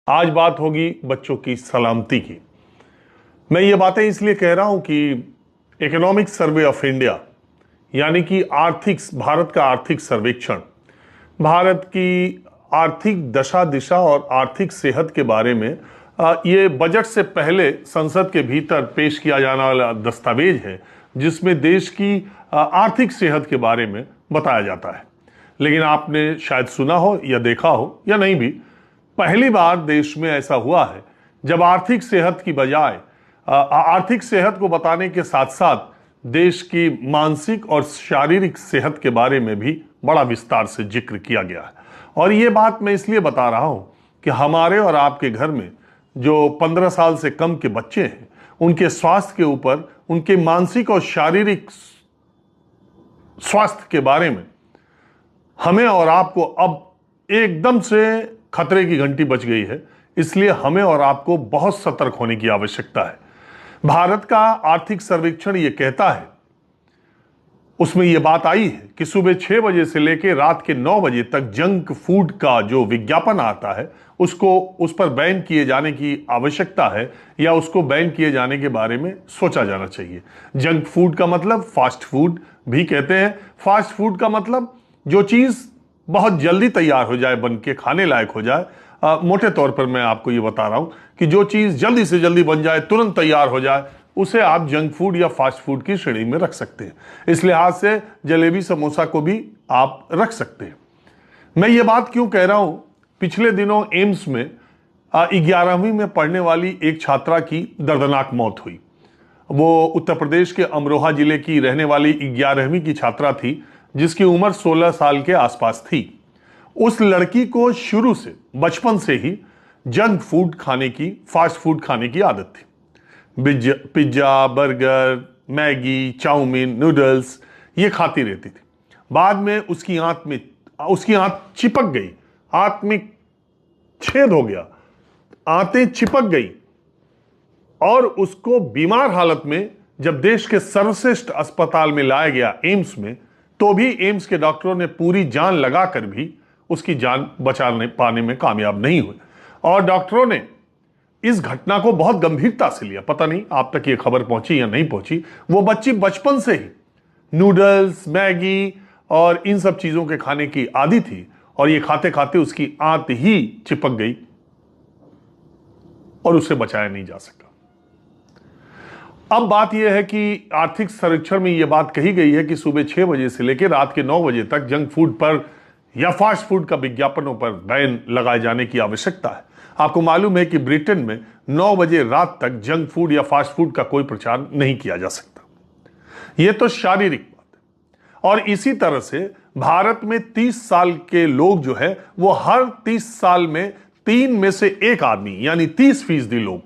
आज बात होगी बच्चों की सलामती की। मैं ये बातें इसलिए कह रहा हूं कि इकोनॉमिक सर्वे ऑफ इंडिया यानी कि भारत का आर्थिक सर्वेक्षण भारत की आर्थिक दशा दिशा और आर्थिक सेहत के बारे में ये बजट से पहले संसद के भीतर पेश किया जाने वाला दस्तावेज है, जिसमें देश की आर्थिक सेहत के बारे में बताया जाता है। लेकिन आपने शायद सुना हो या देखा हो या नहीं भी, पहली बार देश में ऐसा हुआ है जब आर्थिक सेहत की बजाय आर्थिक सेहत को बताने के साथ साथ देश की मानसिक और शारीरिक सेहत के बारे में भी बड़ा विस्तार से जिक्र किया गया है। और ये बात मैं इसलिए बता रहा हूं कि हमारे और आपके घर में जो 15 साल से कम के बच्चे हैं, उनके स्वास्थ्य के ऊपर, उनके मानसिक और शारीरिक स्वास्थ्य के बारे में हमें और आपको अब एकदम से खतरे की घंटी बज गई है। इसलिए हमें और आपको बहुत सतर्क होने की आवश्यकता है। भारत का आर्थिक सर्वेक्षण यह कहता है, उसमें यह बात आई है कि सुबह 6 बजे से लेकर रात के 9 बजे तक जंक फूड का जो विज्ञापन आता है उस पर बैन किए जाने की आवश्यकता है या उसको बैन किए जाने के बारे में सोचा जाना चाहिए। जंक फूड का मतलब फास्ट फूड भी कहते हैं। फास्ट फूड का मतलब जो चीज बहुत जल्दी तैयार हो जाए, बन के खाने लायक हो जाए। मोटे तौर पर मैं आपको ये बता रहा हूं कि जो चीज जल्दी से जल्दी बन जाए, तुरंत तैयार हो जाए, उसे आप जंक फूड या फास्ट फूड की श्रेणी में रख सकते हैं। इस लिहाज से जलेबी समोसा को भी आप रख सकते हैं। मैं ये बात क्यों कह रहा हूं, पिछले दिनों एम्स में 11वीं में पढ़ने वाली एक छात्रा की दर्दनाक मौत हुई। वो उत्तर प्रदेश के अमरोहा जिले की रहने वाली 11वीं की छात्रा थी, जिसकी उम्र 16 साल के आसपास थी। उस लड़की को शुरू से, बचपन से ही जंक फूड खाने की, फास्ट फूड खाने की आदत थी। Pizza, burger, Maggi, chowmein, noodles ये खाती रहती थी। बाद में उसकी आंत चिपक गई, आंत में छेद हो गया, आंतें चिपक गई और उसको बीमार हालत में जब देश के सर्वश्रेष्ठ अस्पताल में लाया गया एम्स में, तो भी एम्स के डॉक्टरों ने पूरी जान लगाकर भी उसकी जान बचाने पाने में कामयाब नहीं हुए। और डॉक्टरों ने इस घटना को बहुत गंभीरता से लिया। पता नहीं आप तक ये खबर पहुंची या नहीं पहुंची। वो बच्ची बचपन से ही नूडल्स, मैगी और इन सब चीजों के खाने की आदी थी और ये खाते खाते उसकी आंत ही चिपक गई और उसे बचाया नहीं जा सका। अब बात यह है कि आर्थिक सर्वेक्षण में यह बात कही गई है कि सुबह 6 बजे से लेकर रात के 9 बजे तक जंक फूड पर या फास्ट फूड का विज्ञापनों पर बैन लगाए जाने की आवश्यकता है। आपको मालूम है कि ब्रिटेन में 9 बजे रात तक जंक फूड या फास्ट फूड का कोई प्रचार नहीं किया जा सकता। यह तो शारीरिक बात है। और इसी तरह से भारत में 30 साल के लोग जो है, वो हर 30 साल में 3 में से 1 आदमी यानी 30% लोग,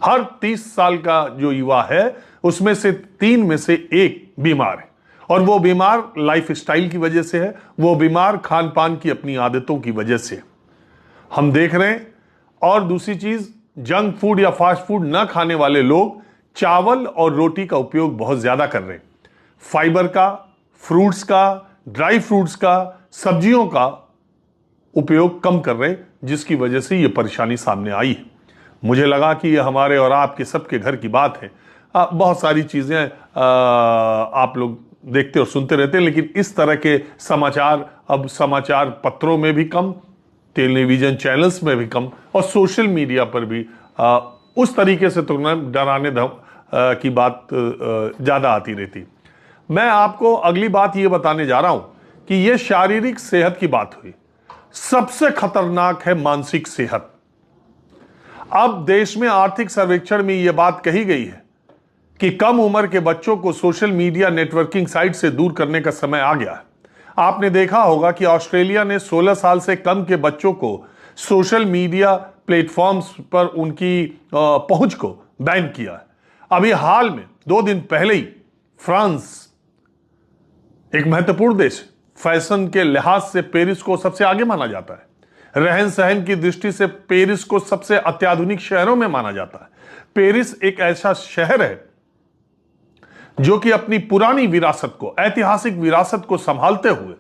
हर 30 साल का जो युवा है उसमें से 3 में से 1 बीमार है। और वो बीमार लाइफस्टाइल की वजह से है, वो बीमार खान पान की अपनी आदतों की वजह से हम देख रहे हैं। और दूसरी चीज, जंक फूड या फास्ट फूड ना खाने वाले लोग चावल और रोटी का उपयोग बहुत ज्यादा कर रहे हैं। फाइबर का, फ्रूट्स का, ड्राई फ्रूट्स का, सब्जियों का उपयोग कम कर रहे हैं, जिसकी वजह से यह परेशानी सामने आई है। मुझे लगा कि यह हमारे और आपके सबके घर की बात है। बहुत सारी चीजें आप लोग देखते और सुनते रहते हैं, लेकिन इस तरह के समाचार अब समाचार पत्रों में भी कम, टेलीविजन चैनल्स में भी कम और सोशल मीडिया पर भी उस तरीके से तो डराने की बात ज्यादा आती रहती। मैं आपको अगली बात यह बताने जा रहा हूं कि यह शारीरिक सेहत की बात हुई, सबसे खतरनाक है मानसिक सेहत। अब देश में आर्थिक सर्वेक्षण में यह बात कही गई है कि कम उम्र के बच्चों को सोशल मीडिया नेटवर्किंग साइट से दूर करने का समय आ गया है। आपने देखा होगा कि ऑस्ट्रेलिया ने 16 साल से कम के बच्चों को सोशल मीडिया प्लेटफॉर्म्स पर उनकी पहुंच को बैन किया है। अभी हाल में 2 दिन पहले ही फ्रांस, एक महत्वपूर्ण देश, फैशन के लिहाज से पेरिस को सबसे आगे माना जाता है, रहन सहन की दृष्टि से पेरिस को सबसे अत्याधुनिक शहरों में माना जाता है। पेरिस एक ऐसा शहर है जो कि अपनी पुरानी विरासत को, ऐतिहासिक विरासत को संभालते हुए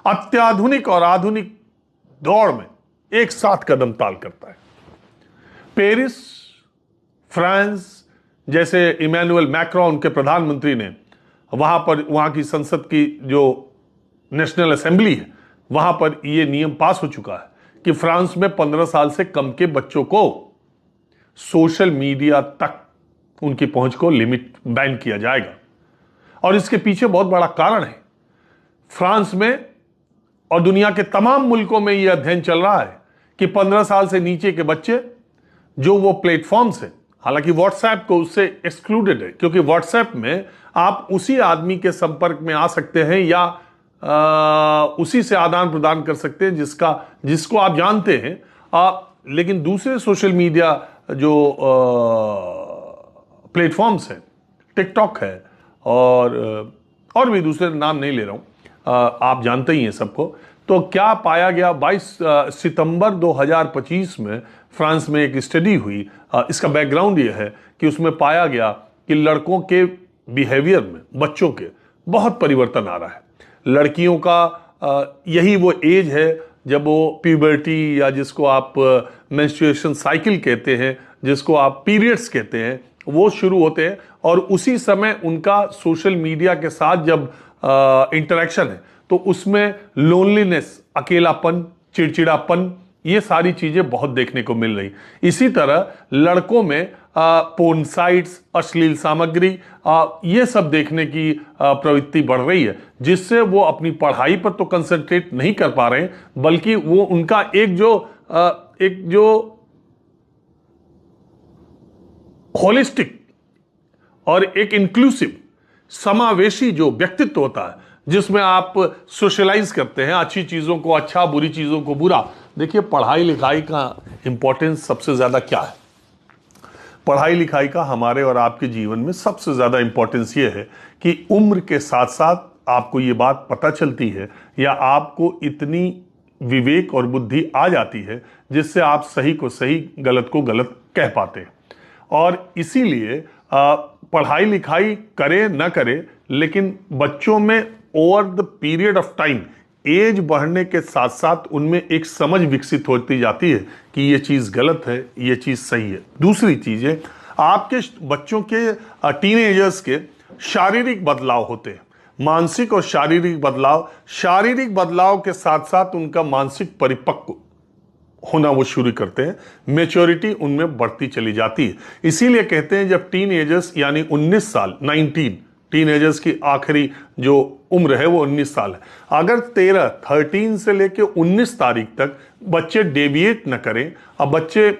अत्याधुनिक और आधुनिक दौड़ में एक साथ कदम ताल करता है। पेरिस, फ्रांस जैसे इमैनुअल मैक्रोन के प्रधानमंत्री ने वहां की संसद की जो नेशनल असेंबली है, वहां पर यह नियम पास हो चुका है कि फ्रांस में 15 साल से कम के बच्चों को सोशल मीडिया तक उनकी पहुंच को लिमिट बैन किया जाएगा। और इसके पीछे बहुत बड़ा कारण है। फ्रांस में और दुनिया के तमाम मुल्कों में यह अध्ययन चल रहा है कि 15 साल से नीचे के बच्चे जो वो प्लेटफॉर्म्स है, हालांकि व्हाट्सएप को उससे एक्सक्लूडेड है, क्योंकि व्हाट्सएप में आप उसी आदमी के संपर्क में आ सकते हैं या उसी से आदान प्रदान कर सकते हैं जिसको आप जानते हैं। लेकिन दूसरे सोशल मीडिया जो प्लेटफॉर्म्स हैं, टिकटॉक है और भी दूसरे नाम नहीं ले रहा हूं, आप जानते ही हैं सबको। तो क्या पाया गया 22 सितंबर 2025 में फ्रांस में एक स्टडी हुई। इसका बैकग्राउंड यह है कि उसमें पाया गया कि लड़कों के बिहेवियर में, बच्चों के बहुत परिवर्तन आ रहा है। लड़कियों का यही वो एज है जब वो प्यूबर्टी या जिसको आप मेंस्ट्रुएशन साइकिल कहते हैं, जिसको आप पीरियड्स कहते हैं, वो शुरू होते हैं। और उसी समय उनका सोशल मीडिया के साथ जब इंटरेक्शन है तो उसमें लोनलीनेस, अकेलापन, चिड़चिड़ापन, ये सारी चीजें बहुत देखने को मिल रही। इसी तरह लड़कों में पोर्न साइट्स, अश्लील सामग्री, ये सब देखने की प्रवृत्ति बढ़ रही है, जिससे वो अपनी पढ़ाई पर तो कंसंट्रेट नहीं कर पा रहे हैं, बल्कि वो उनका एक जो होलिस्टिक और एक इंक्लूसिव, समावेशी जो व्यक्तित्व होता है, जिसमें आप सोशलाइज करते हैं, अच्छी चीजों को अच्छा, बुरी चीजों को बुरा। देखिए, पढ़ाई लिखाई का इंपॉर्टेंस सबसे ज्यादा क्या है? पढ़ाई लिखाई का हमारे और आपके जीवन में सबसे ज्यादा इंपॉर्टेंस ये है कि उम्र के साथ साथ आपको ये बात पता चलती है या आपको इतनी विवेक और बुद्धि आ जाती है जिससे आप सही को सही, गलत को गलत कह पाते हैं। और इसीलिए पढ़ाई लिखाई करे न करे, लेकिन बच्चों में over the period of time, age बढ़ने के साथ साथ उनमें एक समझ विकसित होती जाती है कि ये चीज गलत है, ये चीज सही है। दूसरी चीज है, आपके बच्चों के, टीनेजर्स के शारीरिक बदलाव होते हैं, मानसिक और शारीरिक बदलाव के साथ साथ उनका मानसिक परिपक्व होना वो शुरू करते हैं, मैच्योरिटी उनमें बढ़ती चली जाती है। इसीलिए कहते हैं जब टीनेजर्स यानी 19 साल, 19 टीनेजर्स की आखिरी जो उम्र है वो 19 साल है। अगर 13 से लेके 19 तारीख तक बच्चे डेविएट न करें, अब बच्चे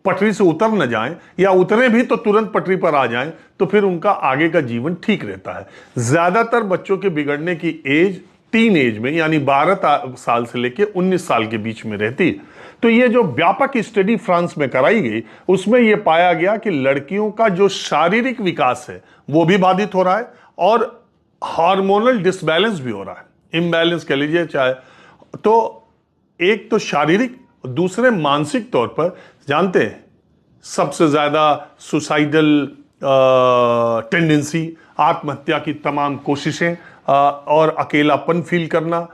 पटरी से उतर न जाएं, या उतरे भी तो तुरंत पटरी पर आ जाएं, तो फिर उनका आगे का जीवन ठीक रहता है। ज्यादातर बच्चों के बिगड़ने की एज टीन एज में, यानी 12 साल से लेके 19 साल के बीच में रहती है। तो ये जो व्यापक स्टडी फ्रांस में कराई गई, उसमें यह पाया गया कि लड़कियों का जो शारीरिक विकास है वो भी बाधित हो रहा है और हार्मोनल डिसबैलेंस भी हो रहा है, इम्बैलेंस कह लीजिए चाहे। तो एक तो शारीरिक, दूसरे मानसिक तौर पर जानते हैं सबसे ज्यादा सुसाइडल टेंडेंसी, आत्महत्या की तमाम कोशिशें, और अकेलापन फील करना,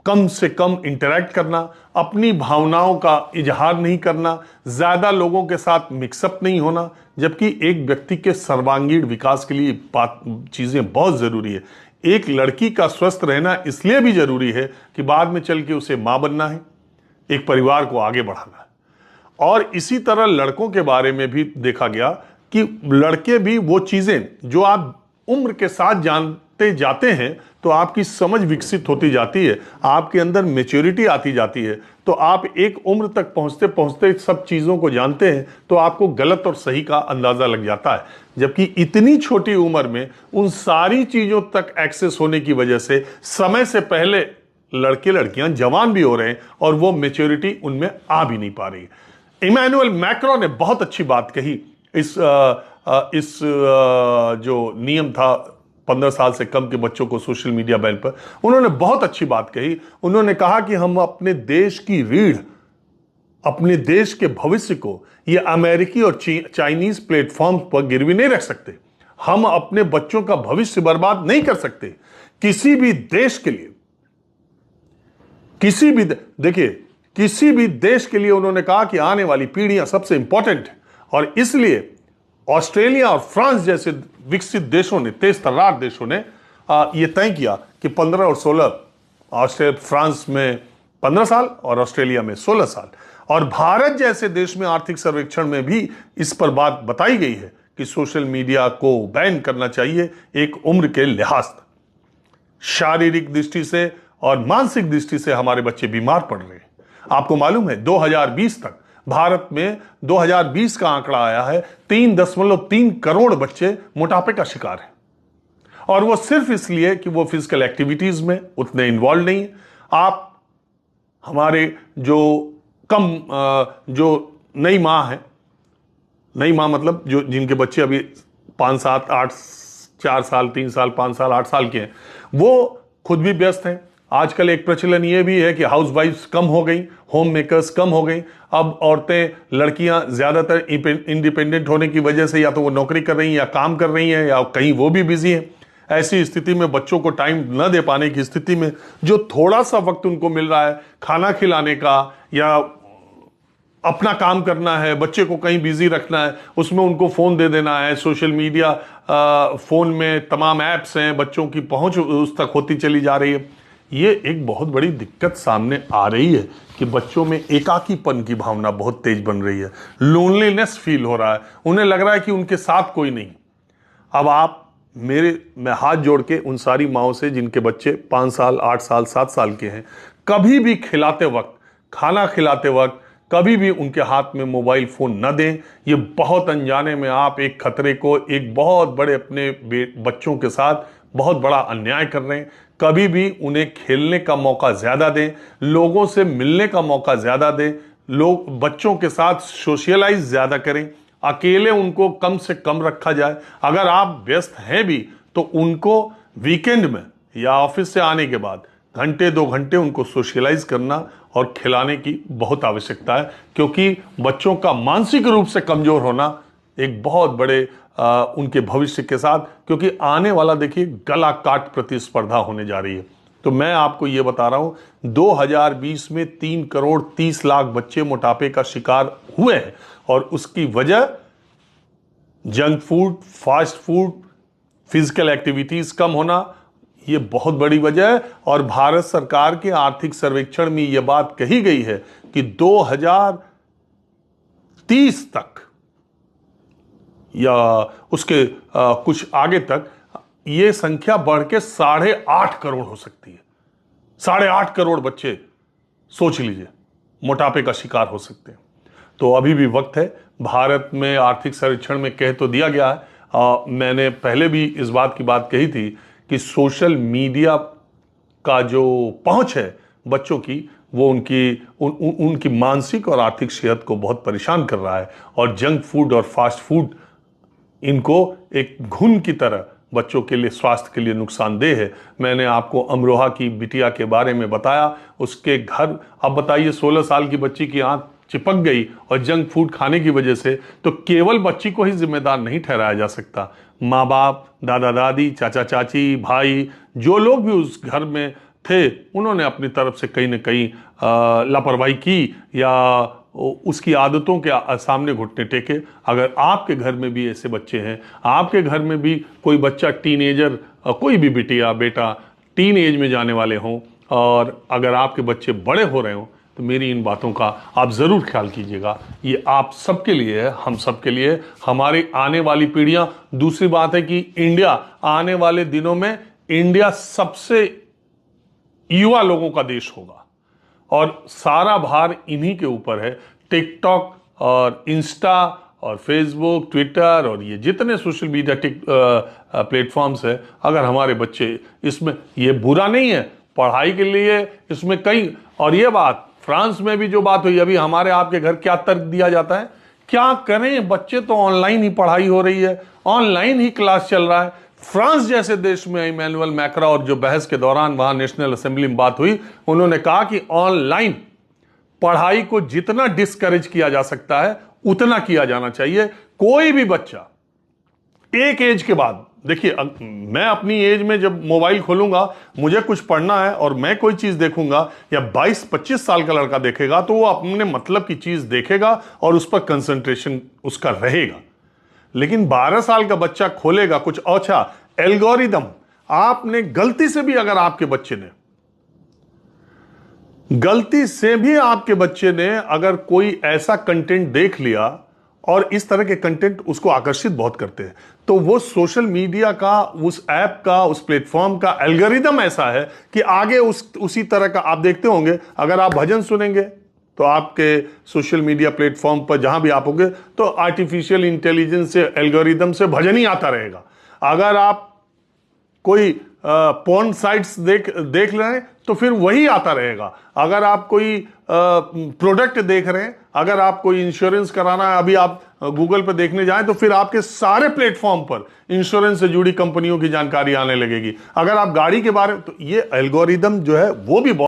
कम से कम इंटरैक्ट करना, अपनी भावनाओं का इजहार नहीं करना, ज्यादा लोगों के साथ मिक्सअप नहीं होना, जबकि एक व्यक्ति के सर्वांगीण विकास के लिए चीजें बहुत जरूरी है। एक लड़की का स्वस्थ रहना इसलिए भी जरूरी है कि बाद में चल के उसे मां बनना है, एक परिवार को आगे बढ़ाना है। और इसी तरह लड़कों के बारे में भी देखा गया कि लड़के भी वो चीजें जो आप उम्र के साथ जानते जाते हैं तो आपकी समझ विकसित होती जाती है, आपके अंदर मैच्योरिटी आती जाती है, तो आप एक उम्र तक पहुंचते पहुंचते सब चीजों को जानते हैं, तो आपको गलत और सही का अंदाजा लग जाता है। जबकि इतनी छोटी उम्र में उन सारी चीजों तक एक्सेस होने की वजह से समय से पहले लड़के लड़कियां जवान भी हो रहे हैं और वो मैच्योरिटी उनमें आ भी नहीं पा रही। इमैनुअल मैक्रोन ने बहुत अच्छी बात कही इस जो नियम था 15 साल से कम के बच्चों को सोशल मीडिया बैन पर, उन्होंने बहुत अच्छी बात कही। उन्होंने कहा कि हम अपने देश की रीढ़, अपने देश के भविष्य को ये अमेरिकी और चाइनीज प्लेटफॉर्म पर गिरवी नहीं रख सकते। हम अपने बच्चों का भविष्य बर्बाद नहीं कर सकते। किसी भी देश के लिए, देखिए, किसी भी देश के लिए उन्होंने कहा कि आने वाली पीढ़ियां सबसे इंपॉर्टेंट है, और इसलिए ऑस्ट्रेलिया और फ्रांस जैसे विकसित देशों ने, तेज तर्रार देशों ने यह तय किया कि 15 और 16, फ्रांस में 15 साल और ऑस्ट्रेलिया में 16 साल। और भारत जैसे देश में आर्थिक सर्वेक्षण में भी इस पर बात बताई गई है कि सोशल मीडिया को बैन करना चाहिए एक उम्र के लिहाज तक। शारीरिक दृष्टि से और मानसिक दृष्टि से हमारे बच्चे बीमार पड़ रहे हैं। आपको मालूम है 2020 तक भारत में 2020 का आंकड़ा आया है 3.3 करोड़ बच्चे मोटापे का शिकार हैं, और वो सिर्फ इसलिए कि वो फिजिकल एक्टिविटीज में उतने इन्वॉल्व नहीं है। आप हमारे जो नई माँ है, नई माँ मतलब जो जिनके बच्चे अभी 5, 7, 8, 4 साल, 3 साल, 5 साल, 8 साल के हैं, वो खुद भी व्यस्त हैं। आजकल एक प्रचलन ये भी है कि हाउसवाइफ्स कम हो गई, होम मेकर्स कम हो गई। अब औरतें, लड़कियां ज्यादातर इंडिपेंडेंट होने की वजह से या तो वो नौकरी कर रही हैं या काम कर रही हैं या कहीं वो भी बिजी हैं। ऐसी स्थिति में बच्चों को टाइम न दे पाने की स्थिति में जो थोड़ा सा वक्त उनको मिल रहा है खाना खिलाने का या अपना काम करना है, बच्चे को कहीं बिजी रखना है, उसमें उनको फोन दे देना है। सोशल मीडिया, फोन में तमाम ऐप्स हैं, बच्चों की पहुंच उस तक होती चली जा रही है। ये एक बहुत बड़ी दिक्कत सामने आ रही है कि बच्चों में एकाकीपन की भावना बहुत तेज बन रही है, लोनलीनेस फील हो रहा है, उन्हें लग रहा है कि उनके साथ कोई नहीं। अब मैं हाथ जोड़ के उन सारी माओं से जिनके बच्चे 5 साल, 8 साल, 7 साल के हैं, कभी भी खिलाते वक्त, खाना खिलाते वक्त कभी भी उनके हाथ में मोबाइल फोन न दें। ये बहुत अनजाने में आप एक खतरे को, एक बहुत बड़े अपने बच्चों के साथ बहुत बड़ा अन्याय कर रहे हैं। कभी भी उन्हें खेलने का मौका ज्यादा दें, लोगों से मिलने का मौका ज्यादा दें, बच्चों के साथ सोशलाइज ज्यादा करें, अकेले उनको कम से कम रखा जाए। अगर आप व्यस्त हैं भी तो उनको वीकेंड में या ऑफिस से आने के बाद घंटे 2 घंटे उनको सोशलाइज करना और खिलाने की बहुत आवश्यकता है, क्योंकि बच्चों का मानसिक रूप से कमजोर होना एक बहुत बड़े उनके भविष्य के साथ, क्योंकि आने वाला देखिए गला काट प्रतिस्पर्धा होने जा रही है। तो मैं आपको यह बता रहा हूं 2020 में 3 करोड़ 30 लाख बच्चे मोटापे का शिकार हुए हैं, और उसकी वजह junk food, fast food, physical activities कम होना, ये बहुत बड़ी वजह है। और भारत सरकार के आर्थिक सर्वेक्षण में यह बात कही गई है कि 2030 तक या उसके कुछ आगे तक यह संख्या बढ़ के 8.5 करोड़ हो सकती है। 8.5 करोड़ बच्चे, सोच लीजिए, मोटापे का शिकार हो सकते हैं। तो अभी भी वक्त है। भारत में आर्थिक सर्वेक्षण में कह तो दिया गया है, मैंने पहले भी इस बात की बात कही थी कि सोशल मीडिया का जो पहुंच है बच्चों की, वो उनकी मानसिक और आर्थिक सेहत को बहुत परेशान कर रहा है। और जंक फूड और फास्ट फूड इनको एक घुन की तरह बच्चों के लिए, स्वास्थ्य के लिए नुकसानदेह है। मैंने आपको अमरोहा की बिटिया के बारे में बताया, उसके घर, अब बताइए 16 साल की बच्ची की आंख चिपक गई और जंक फूड खाने की वजह से, तो केवल बच्ची को ही जिम्मेदार नहीं ठहराया जा सकता। माँ बाप, दादा दादी, चाचा चाची, भाई, जो लोग भी उस घर में थे, उन्होंने अपनी तरफ से कहीं ना कहीं लापरवाही की या उसकी आदतों के सामने घुटने टेके। अगर आपके घर में भी ऐसे बच्चे हैं, आपके घर में भी कोई बच्चा, टीनेजर, कोई भी बिटिया बेटा टीन एज में जाने वाले हों, और अगर आपके बच्चे बड़े हो रहे हों, तो मेरी इन बातों का आप जरूर ख्याल कीजिएगा। ये आप सबके लिए है, हम सबके लिए, हमारी आने वाली पीढ़ियां। दूसरी बात है कि इंडिया आने वाले दिनों में, इंडिया सबसे युवा लोगों का देश होगा, और सारा भार इन्हीं के ऊपर है। टिकटॉक और इंस्टा और फेसबुक, ट्विटर और ये जितने सोशल मीडिया प्लेटफॉर्म्स है, अगर हमारे बच्चे इसमें, ये बुरा नहीं है, पढ़ाई के लिए इसमें कई, और ये बात फ्रांस में भी जो बात हुई, अभी हमारे आपके घर क्या तर्क दिया जाता है, क्या करें, बच्चे तो ऑनलाइन ही पढ़ाई हो रही है, ऑनलाइन ही क्लास चल रहा है। फ्रांस जैसे देश में इमैनुअल मैक्रा, और जो बहस के दौरान वहां नेशनल असेंबली में बात हुई, उन्होंने कहा कि ऑनलाइन पढ़ाई को जितना डिस्करेज किया जा सकता है उतना किया जाना चाहिए। कोई भी बच्चा एक एज के बाद, देखिए, मैं अपनी एज में जब मोबाइल खोलूंगा, मुझे कुछ पढ़ना है और मैं कोई चीज देखूंगा, या 22-25 साल का लड़का देखेगा तो वो अपने मतलब की चीज देखेगा और उस पर कंसंट्रेशन उसका रहेगा। लेकिन 12 साल का बच्चा खोलेगा कुछ अच्छा एल्गोरिदम, आपने गलती से भी अगर आपके बच्चे ने अगर कोई ऐसा कंटेंट देख लिया, और इस तरह के कंटेंट उसको आकर्षित बहुत करते हैं, तो वो सोशल मीडिया का, उस ऐप का, उस प्लेटफॉर्म का एल्गोरिदम ऐसा है कि आगे उसी तरह का आप देखते होंगे। अगर आप भजन सुनेंगे तो आपके सोशल मीडिया प्लेटफॉर्म पर जहां भी आप होंगे तो आर्टिफिशियल इंटेलिजेंस से, एल्गोरिदम से भजन ही आता रहेगा। अगर आप कोई पॉर्न साइट्स देख रहे हैं तो फिर वही आता रहेगा। अगर आप कोई प्रोडक्ट देख रहे हैं, अगर आप कोई इंश्योरेंस कराना है, अभी आप गूगल पर देखने जाएं तो फिर आपके सारे प्लेटफॉर्म पर इंश्योरेंस से जुड़ी कंपनियों की जानकारी आने लगेगी। अगर आप गाड़ी के बारे में, तो ये एल्गोरिदम जो है वो भी बहुत